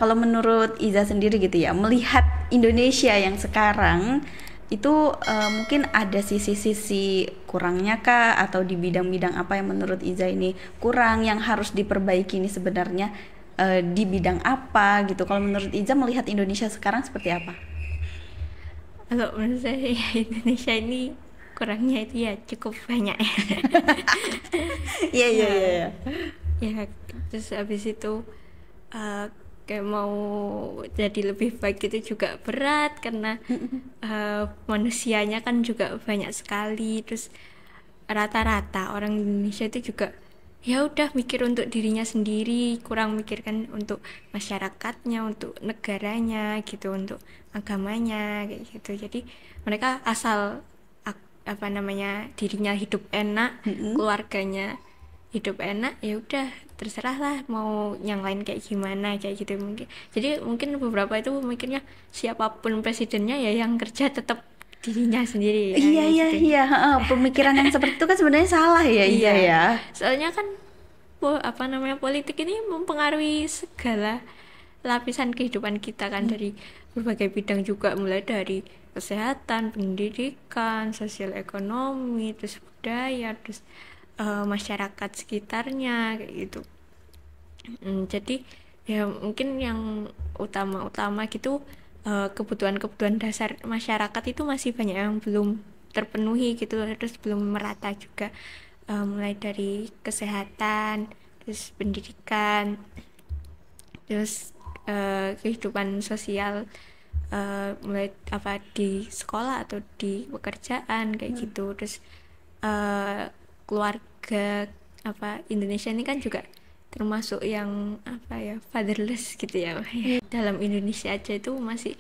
kalau menurut Iza sendiri gitu ya, melihat Indonesia yang sekarang itu mungkin ada sisi-sisi kurangnya kah, atau di bidang-bidang apa yang menurut Iza ini kurang yang harus diperbaiki ini sebenarnya, di bidang apa gitu. Kalau menurut Iza melihat Indonesia sekarang seperti apa? Kalau menurut saya ya, Indonesia ini kurangnya itu ya cukup banyak ya. Iya iya iya. Ya, Iya. ya terus habis itu uh, kayak mau jadi lebih baik itu juga berat karena manusianya kan juga banyak sekali. Terus rata-rata orang Indonesia itu juga ya udah mikir untuk dirinya sendiri, kurang mikirkan untuk masyarakatnya, untuk negaranya gitu, untuk agamanya kayak gitu. Jadi mereka asal apa namanya dirinya hidup enak, keluarganya hidup enak, ya udah terserah lah mau yang lain kayak gimana kayak gitu. Mungkin jadi mungkin beberapa itu mikirnya siapapun presidennya ya yang kerja tetap dirinya sendiri ya Iya kayak iya gitu. iya, heeh. Pemikiran yang seperti itu kan sebenarnya salah ya Iza Iya, ya. soalnya kan apa namanya politik ini mempengaruhi segala lapisan kehidupan kita kan, dari berbagai bidang juga, mulai dari kesehatan, pendidikan, sosial ekonomi, terus budaya, terus masyarakat sekitarnya kayak gitu. Jadi ya mungkin yang utama-utama gitu, kebutuhan-kebutuhan dasar masyarakat itu masih banyak yang belum terpenuhi gitu, terus belum merata juga. Mulai dari kesehatan, terus pendidikan, terus kehidupan sosial, mulai apa di sekolah atau di pekerjaan kayak gitu. Terus keluarga apa Indonesia ini kan juga termasuk yang apa ya, fatherless gitu ya. Dalam Indonesia aja itu masih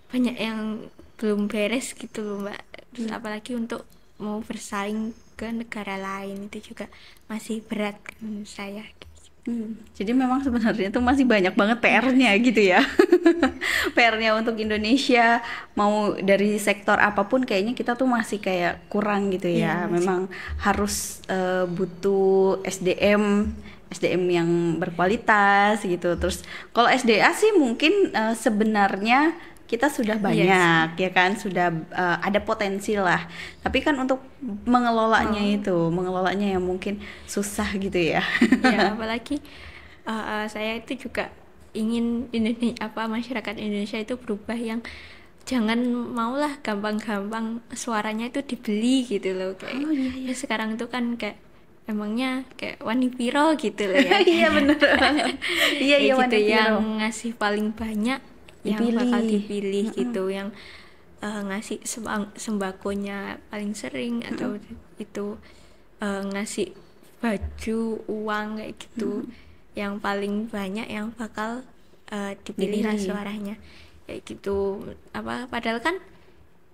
banyak yang belum beres gitu loh Mbak. Terus apalagi untuk mau bersaing ke negara lain itu juga masih berat kan menurut saya. Jadi memang sebenarnya tuh masih banyak banget PR-nya gitu ya. PR-nya untuk Indonesia, mau dari sektor apapun kayaknya kita tuh masih kayak kurang gitu Iya ya. masih. Memang harus butuh SDM yang berkualitas gitu. Terus kalau SDA sih mungkin sebenarnya kita sudah Iya sih. banyak ya kan, sudah ada potensi lah. Tapi kan untuk Oh, mengelolanya yang mungkin susah gitu ya. ya apalagi saya itu juga ingin Indonesia apa masyarakat Indonesia itu berubah, yang jangan maulah gampang-gampang suaranya itu dibeli gitu loh, kayak Oh iya iya. ya sekarang itu kan kayak emangnya kayak Wani Piro gitu loh ya. Iya bener. Iya Kayak iya, gitu, Wani yang Piro ngasih paling banyak yang bakal dipilih. dipilih Mm-mm. gitu, yang ngasih sembakonya paling sering, atau itu ngasih baju uang kayak gitu yang paling banyak yang bakal dipilih lah Dipilih. suaranya kayak gitu. Apa padahal kan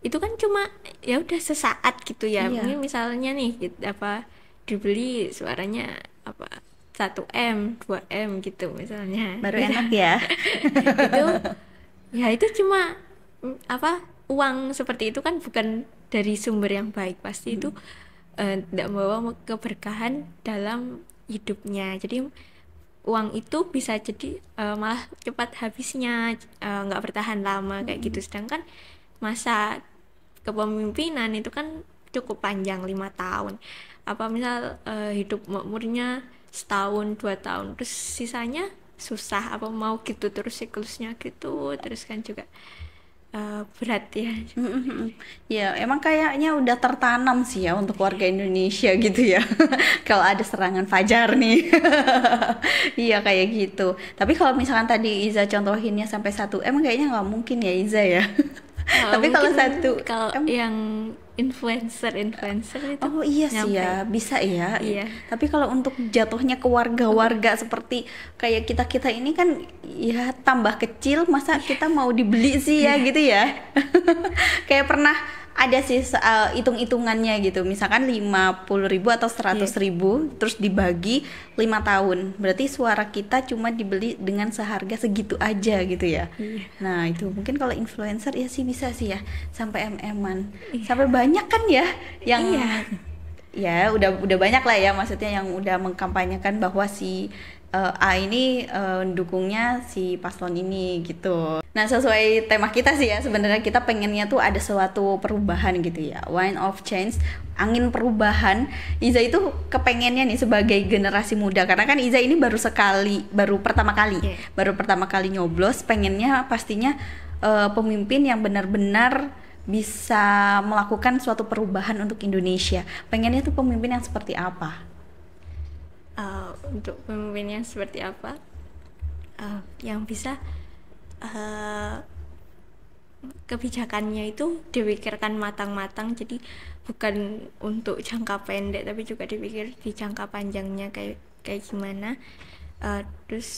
itu kan cuma ya udah sesaat gitu ya, Iya. mungkin misalnya nih apa dibeli suaranya apa 1 M 2 M gitu misalnya. Baru Itu enak ya. itu ya itu cuma apa uang seperti itu kan bukan dari sumber yang baik, pasti itu tidak membawa keberkahan dalam hidupnya. Jadi uang itu bisa jadi malah cepat habisnya, nggak bertahan lama kayak gitu. Sedangkan masa kepemimpinan itu kan cukup panjang, 5 tahun. Apa misal hidup makmurnya setahun 2 tahun, terus sisanya susah, apa mau gitu terus siklusnya gitu terus kan juga berat ya. Mm-mm. Ya, emang kayaknya udah tertanam sih ya untuk warga Indonesia gitu ya. Kalau ada serangan fajar nih. Iya kayak gitu. Tapi kalau misalkan tadi Iza contohinnya sampai 1 M, kayaknya nggak mungkin ya Iza ya. Tapi kalau Mungkin satu kalau M yang influencer itu Oh iya sih nyampe. ya, bisa ya. Iya. Tapi kalau untuk jatuhnya ke warga-warga seperti kayak kita-kita ini kan ya tambah kecil, masa kita mau dibeli sih ya Iya. gitu ya. Kayak pernah ada sih hitung-hitungannya gitu. Misalkan 50.000 atau Iya. 100.000 terus dibagi 5 tahun. Berarti suara kita cuma dibeli dengan seharga segitu aja gitu ya. Iya. Nah, itu mungkin kalau influencer ya sih bisa sih ya sampai MM-an. Iya. Sampai banyak kan ya yang Iya. ya udah banyak lah ya, maksudnya yang udah mengkampanyekan bahwa si A ini dukungnya si paslon ini gitu. Nah, sesuai tema kita sih ya, sebenarnya kita pengennya tuh ada suatu perubahan gitu ya, wind of change, angin perubahan. Iza itu kepengennya nih sebagai generasi muda, karena kan Iza ini baru pertama kali Yeah. nyoblos, pengennya pastinya pemimpin yang benar-benar bisa melakukan suatu perubahan untuk Indonesia. Pengennya tuh pemimpin yang seperti apa? Untuk pemimpin yang seperti apa, yang bisa kebijakannya itu dipikirkan matang-matang, jadi bukan untuk jangka pendek tapi juga dipikir di jangka panjangnya kayak kayak gimana. Terus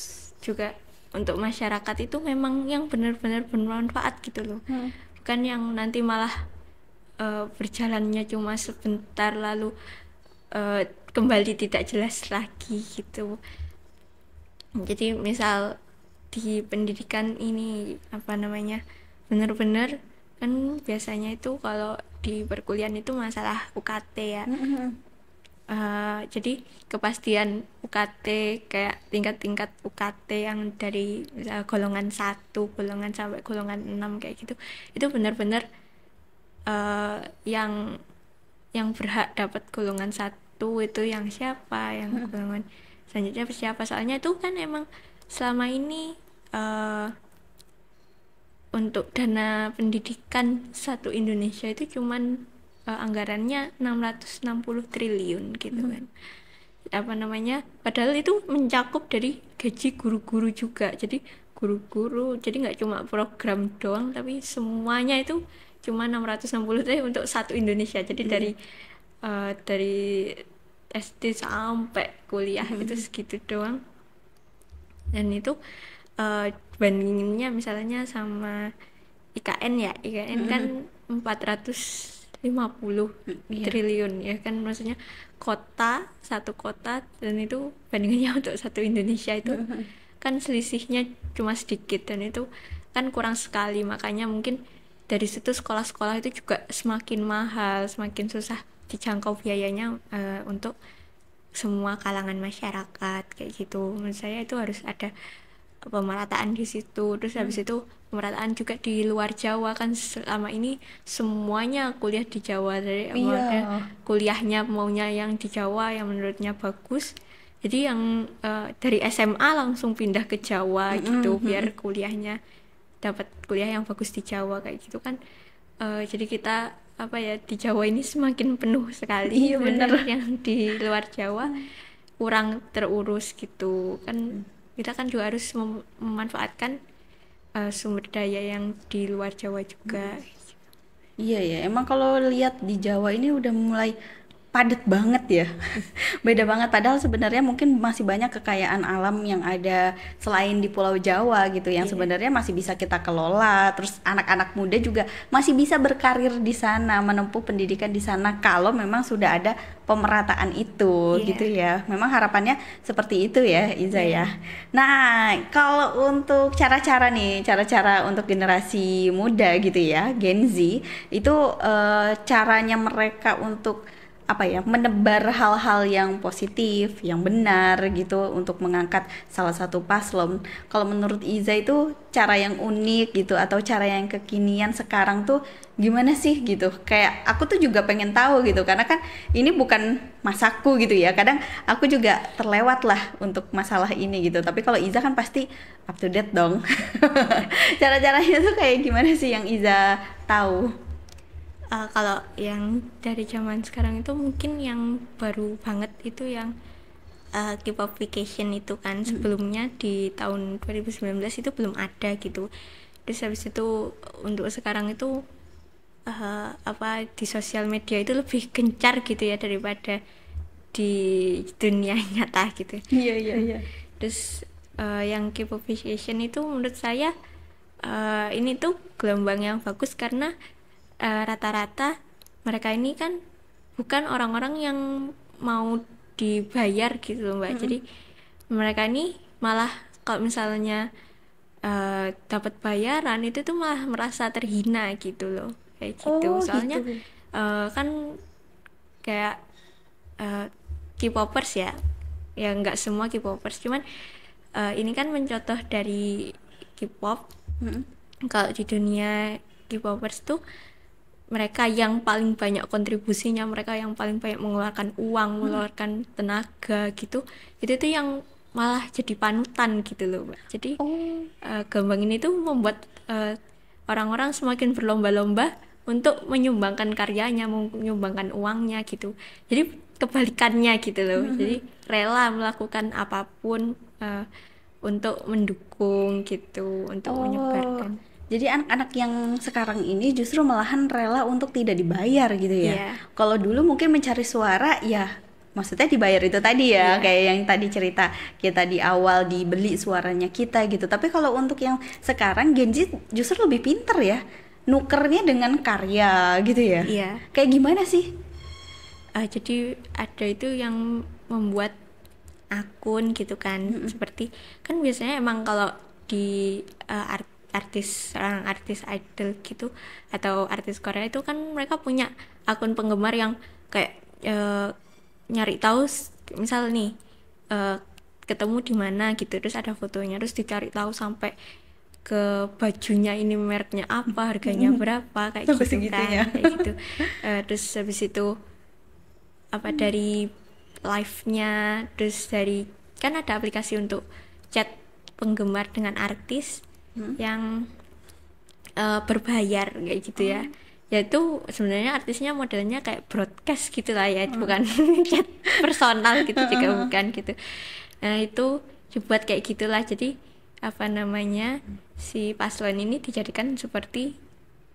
juga untuk masyarakat itu memang yang benar-benar bermanfaat gitu loh, bukan yang nanti malah berjalannya cuma sebentar lalu kembali tidak jelas lagi gitu. Jadi misal di pendidikan ini apa namanya, benar-benar kan biasanya itu kalau di perkuliahan itu masalah UKT ya. Jadi kepastian UKT kayak tingkat-tingkat UKT yang dari golongan 1, golongan sampai golongan 6 kayak gitu, itu benar-benar yang berhak dapat golongan 1 itu yang siapa, yang golongan selanjutnya siapa. Soalnya itu kan emang selama ini untuk dana pendidikan satu Indonesia itu cuman anggarannya 660 triliun gitu kan. Apa namanya, padahal itu mencakup dari gaji guru-guru juga, jadi guru-guru, jadi nggak cuma program doang tapi semuanya itu cuma 660 triliun untuk satu Indonesia. Jadi dari SD sampai kuliah itu segitu doang. Dan itu bandinginnya misalnya sama IKN ya, IKN kan 450 triliun ya kan, maksudnya satu kota, dan itu bandingannya untuk satu Indonesia itu kan selisihnya cuma sedikit, dan itu kan kurang sekali. Makanya mungkin dari situ sekolah-sekolah itu juga semakin mahal, semakin susah dijangkau biayanya untuk semua kalangan masyarakat kayak gitu. Menurut saya itu harus ada pemerataan di situ. Terus habis itu pemerataan juga di luar Jawa, kan selama ini semuanya kuliah di Jawa, dari kuliahnya maunya yang di Jawa yang menurutnya bagus, jadi yang dari SMA langsung pindah ke Jawa gitu biar kuliahnya dapat kuliah yang bagus di Jawa kayak gitu kan. Jadi kita apa ya, di Jawa ini semakin penuh sekali. Iya, bener. Yang di luar Jawa kurang terurus gitu kan. Kita kan juga harus memanfaatkan sumber daya yang di luar Jawa juga. Iya ya, emang kalau lihat di Jawa ini udah mulai padat banget ya. Beda banget, padahal sebenarnya mungkin masih banyak kekayaan alam yang ada selain di Pulau Jawa gitu, yang sebenarnya masih bisa kita kelola. Terus anak-anak muda juga masih bisa berkarir di sana, menempuh pendidikan di sana kalau memang sudah ada pemerataan itu gitu ya. Memang harapannya seperti itu ya, Iza ya. Nah, kalau untuk cara-cara untuk generasi muda gitu ya, Gen Z, itu caranya mereka untuk apa ya, menebar hal-hal yang positif, yang benar gitu untuk mengangkat salah satu paslon. Kalau menurut Iza itu cara yang unik gitu atau cara yang kekinian sekarang tuh gimana sih gitu? Kayak aku tuh juga pengen tahu gitu, karena kan ini bukan masaku gitu ya. Kadang aku juga terlewat lah untuk masalah ini gitu. Tapi kalau Iza kan pasti up to date dong. Cara-caranya tuh kayak gimana sih yang Iza tahu? Kalau yang dari zaman sekarang itu mungkin yang baru banget itu yang K-pop vacation itu kan. Sebelumnya di tahun 2019 itu belum ada gitu. Terus habis itu untuk sekarang itu di sosial media itu lebih gencar gitu ya daripada di dunia nyata gitu. Iya. Terus yang K-pop vacation itu menurut saya ini tuh gelombang yang bagus, karena rata-rata mereka ini kan bukan orang-orang yang mau dibayar gitu Mbak. Jadi mereka ini malah kalau misalnya dapat bayaran itu tuh malah merasa terhina gitu loh, kayak gitu. Soalnya Gitu. kan kayak K-popers ya nggak semua K-popers, cuman ini kan mencontoh dari K-pop. Kalau di dunia K-popers tuh mereka yang paling banyak kontribusinya, mereka yang paling banyak mengeluarkan uang, mengeluarkan tenaga gitu, itu tuh yang malah jadi panutan gitu loh Mbak. Jadi Gambang ini tuh membuat orang-orang semakin berlomba-lomba untuk menyumbangkan karyanya, menyumbangkan uangnya gitu. Jadi kebalikannya gitu loh. Jadi rela melakukan apapun untuk mendukung gitu, untuk menyebarkan. Jadi anak-anak yang sekarang ini justru malahan rela untuk tidak dibayar gitu ya. Iya. Kalau dulu mungkin mencari suara ya maksudnya dibayar itu tadi ya, kayak yang tadi cerita kita di awal, dibeli suaranya kita gitu. Tapi kalau untuk yang sekarang Gen Z justru lebih pinter ya, nukernya dengan karya gitu ya. Iya. Kayak gimana sih? Jadi ada itu yang membuat akun gitu kan, seperti kan biasanya emang kalau di seorang artis idol gitu atau artis Korea itu kan mereka punya akun penggemar yang kayak nyari tahu misal nih ketemu di mana gitu, terus ada fotonya, terus dicari tahu sampai ke bajunya ini mereknya apa, harganya berapa, kayak Sampai gitu segitunya. kan, kayak gitu. Terus habis itu apa dari live-nya, terus dari kan ada aplikasi untuk chat penggemar dengan artis yang berbayar kayak gitu ya. Yaitu sebenarnya artisnya modelnya kayak broadcast gitu lah ya, bukan chat personal gitu juga bukan gitu. Nah itu dibuat kayak gitulah, jadi apa namanya si paslon ini dijadikan seperti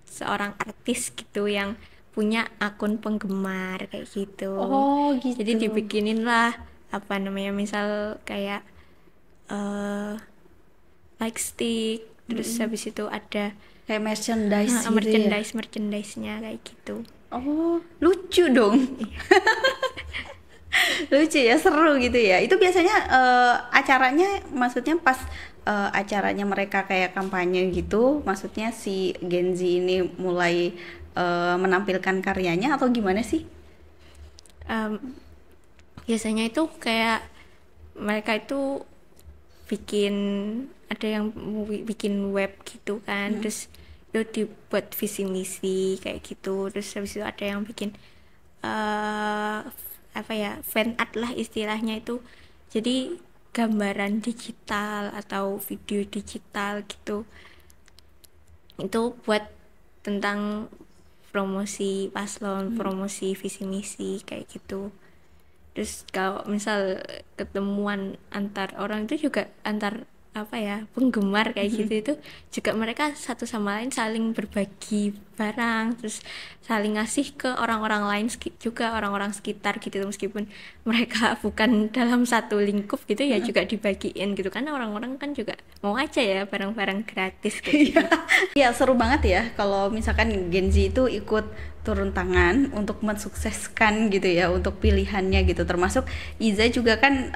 seorang artis gitu yang punya akun penggemar kayak gitu. Oh, gitu. Jadi dibikinin lah apa namanya misal kayak like stick, terus habis itu ada Kayak merchandise gitu ya. merchandise-nya kayak gitu. Oh, lucu dong. Lucu ya, seru gitu ya. Itu biasanya acaranya maksudnya pas acaranya mereka kayak kampanye gitu, maksudnya si Gen Z ini mulai menampilkan karyanya atau gimana sih? Biasanya itu kayak mereka itu bikin, ada yang bikin web gitu kan, terus itu dibuat visi misi kayak gitu, terus habis itu ada yang bikin apa ya, fan art lah istilahnya itu, jadi gambaran digital atau video digital gitu, itu buat tentang promosi paslon, promosi visi misi kayak gitu. Terus kalau misal ketemuan antar orang itu juga antar apa ya, penggemar kayak gitu, itu juga mereka satu sama lain saling berbagi barang, terus saling ngasih ke orang-orang lain juga, orang-orang sekitar gitu, meskipun mereka bukan dalam satu lingkup gitu ya, juga dibagiin gitu kan, orang-orang kan juga mau aja ya barang-barang gratis kayak gitu. Iya, seru banget ya kalau misalkan Gen Z itu ikut turun tangan untuk mensukseskan gitu ya untuk pilihannya gitu, termasuk Iza juga kan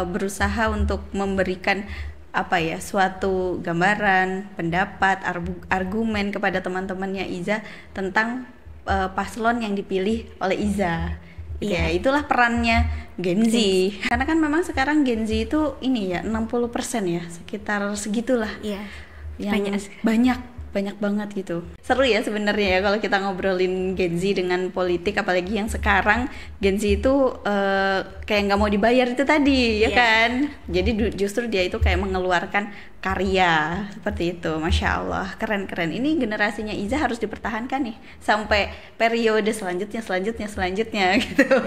berusaha untuk memberikan apa ya, suatu gambaran, pendapat, argumen kepada teman-temannya Iza tentang paslon yang dipilih oleh Iza. Gitu ya, itulah perannya Gen Z. Karena kan memang sekarang Gen Z itu ini ya 60% ya, sekitar segitulah. Iya. Yang banyak banget gitu. Seru ya sebenarnya ya kalau kita ngobrolin Gen Z dengan politik, apalagi yang sekarang Gen Z itu kayak nggak mau dibayar itu tadi ya kan. Jadi justru dia itu kayak mengeluarkan karya seperti itu. Masya Allah, keren-keren. Ini generasinya Iza harus dipertahankan nih sampai periode selanjutnya gitu.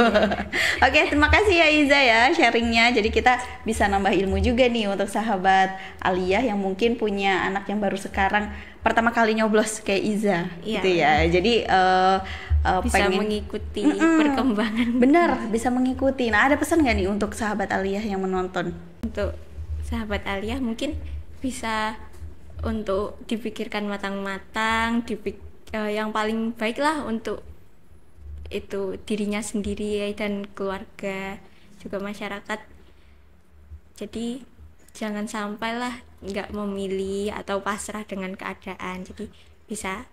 Oke, terima kasih ya Iza ya sharingnya. Jadi kita bisa nambah ilmu juga nih untuk sahabat Aliyah yang mungkin punya anak yang baru sekarang pertama kali nyoblos kayak Iza gitu ya. Jadi bisa pengen mengikuti perkembangan. Bener, bisa mengikuti. Nah, ada pesan nggak nih untuk sahabat Aliyah yang menonton? Untuk sahabat Aliyah mungkin bisa untuk dipikirkan matang-matang, yang paling baik lah untuk itu dirinya sendiri dan keluarga, juga masyarakat. Jadi jangan sampailah nggak memilih atau pasrah dengan keadaan. Jadi bisa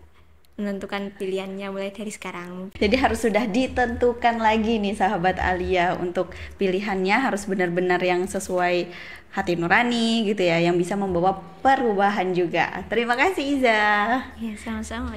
menentukan pilihannya mulai dari sekarang. Jadi harus sudah ditentukan lagi nih sahabat Alia, untuk pilihannya harus benar-benar yang sesuai hati nurani gitu ya, yang bisa membawa perubahan juga. Terima kasih Iza. Ya, sama-sama.